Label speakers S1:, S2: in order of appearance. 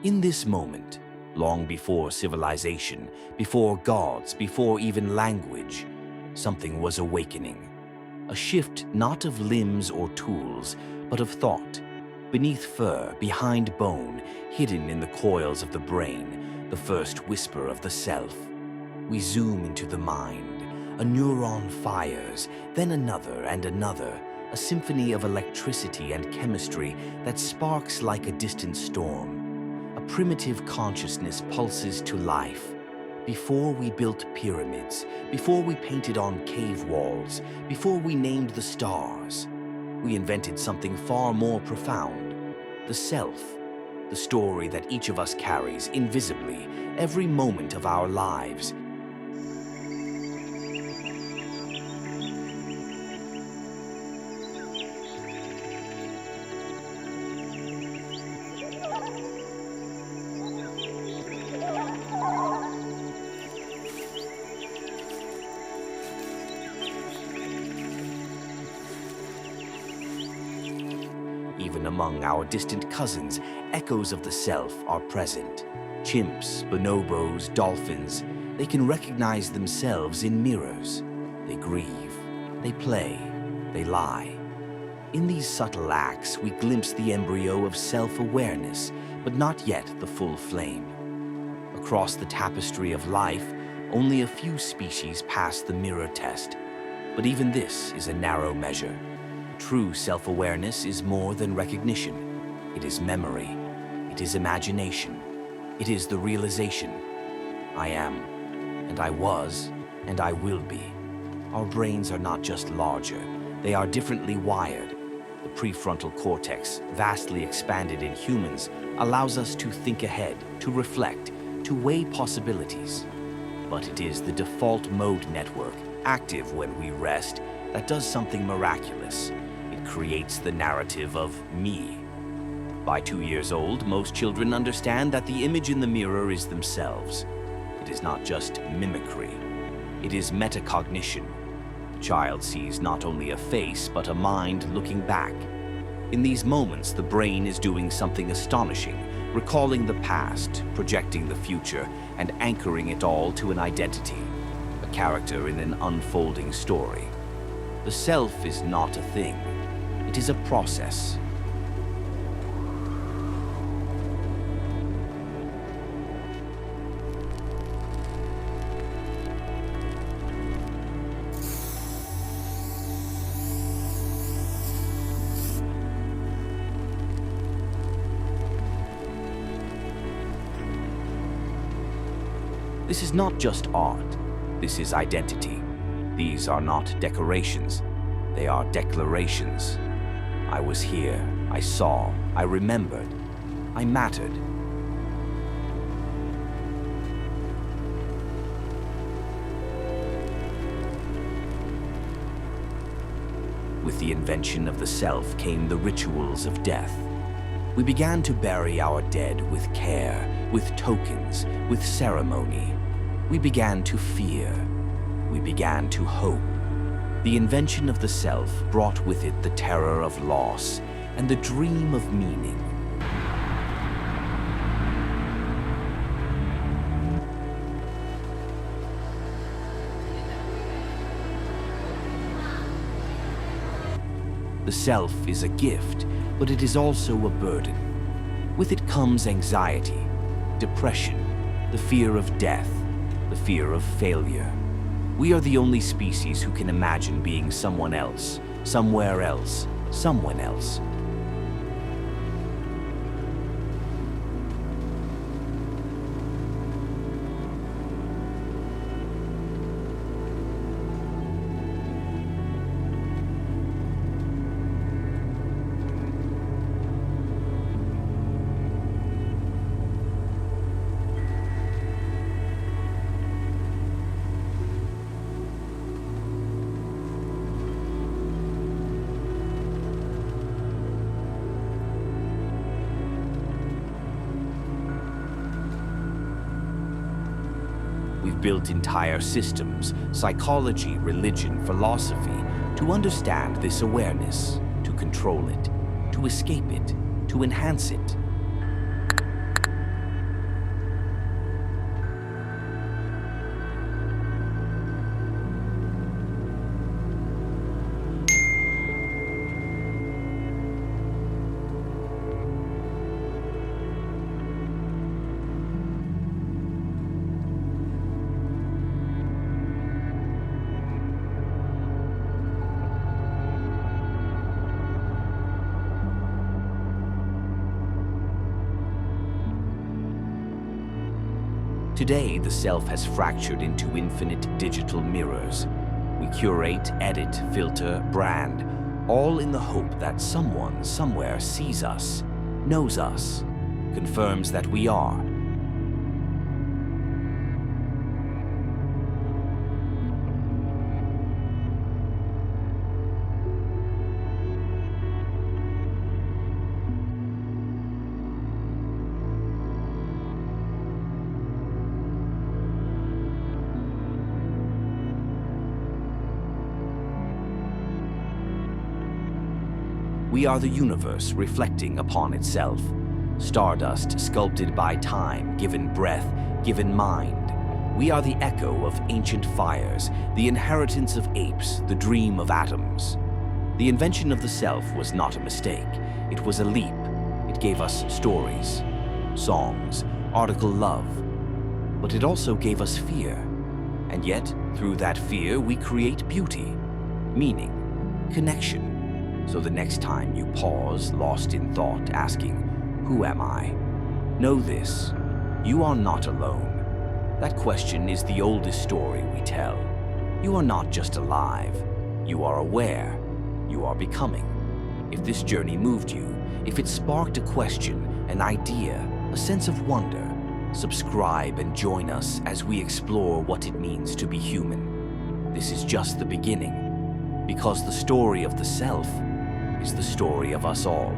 S1: In this moment, long before civilization, before gods, before even language, something was awakening. A shift not of limbs or tools, but of thought. Beneath fur, behind bone, hidden in the coils of the brain, the first whisper of the self. We zoom into the mind. A neuron fires, then another and another, a symphony of electricity and chemistry that sparks like a distant storm. A primitive consciousness pulses to life. Before we built pyramids, before we painted on cave walls, before we named the stars, we invented something far more profound. The self, the story that each of us carries invisibly every moment of our lives. Even among our distant cousins, echoes of the self are present. Chimps, bonobos, dolphins, they can recognize themselves in mirrors. They grieve, they play, they lie. In these subtle acts, we glimpse the embryo of self-awareness, but not yet the full flame. Across the tapestry of life, only a few species pass the mirror test. But even this is a narrow measure. True self-awareness is more than recognition. It is memory. It is imagination. It is the realization. I am, and I was, and I will be. Our brains are not just larger. They are differently wired. The prefrontal cortex, vastly expanded in humans, allows us to think ahead, to reflect, to weigh possibilities. But it is the default mode network, active when we rest, that does something miraculous. It creates the narrative of me. By 2 years old, most children understand that the image in the mirror is themselves. It is not just mimicry. It is metacognition. The child sees not only a face, but a mind looking back. In these moments, the brain is doing something astonishing, recalling the past, projecting the future, and anchoring it all to an identity, a character in an unfolding story. The self is not a thing. It is a process. This is not just art. This is identity. These are not decorations. They are declarations. I was here. I saw. I remembered. I mattered. With the invention of the self came the rituals of death. We began to bury our dead with care, with tokens, with ceremony. We began to fear. We began to hope. The invention of the self brought with it the terror of loss and the dream of meaning. The self is a gift, but it is also a burden. With it comes anxiety, depression, the fear of death, the fear of failure. We are the only species who can imagine being someone else, somewhere else, someone else. We've built entire systems, psychology, religion, philosophy, to understand this awareness, to control it, to escape it, to enhance it. Today, the self has fractured into infinite digital mirrors. We curate, edit, filter, brand, all in the hope that someone somewhere sees us, knows us, confirms that we are. We are the universe reflecting upon itself, stardust sculpted by time, given breath, given mind. We are the echo of ancient fires, the inheritance of apes, the dream of atoms. The invention of the self was not a mistake. It was a leap. It gave us stories, songs, article love. But it also gave us fear. And yet, through that fear, we create beauty, meaning, connection. So the next time you pause, lost in thought, asking, "Who am I?" know this: you are not alone. That question is the oldest story we tell. You are not just alive. You are aware. You are becoming. If this journey moved you, if it sparked a question, an idea, a sense of wonder, subscribe and join us as we explore what it means to be human. This is just the beginning, because the story of the self is the story of us all.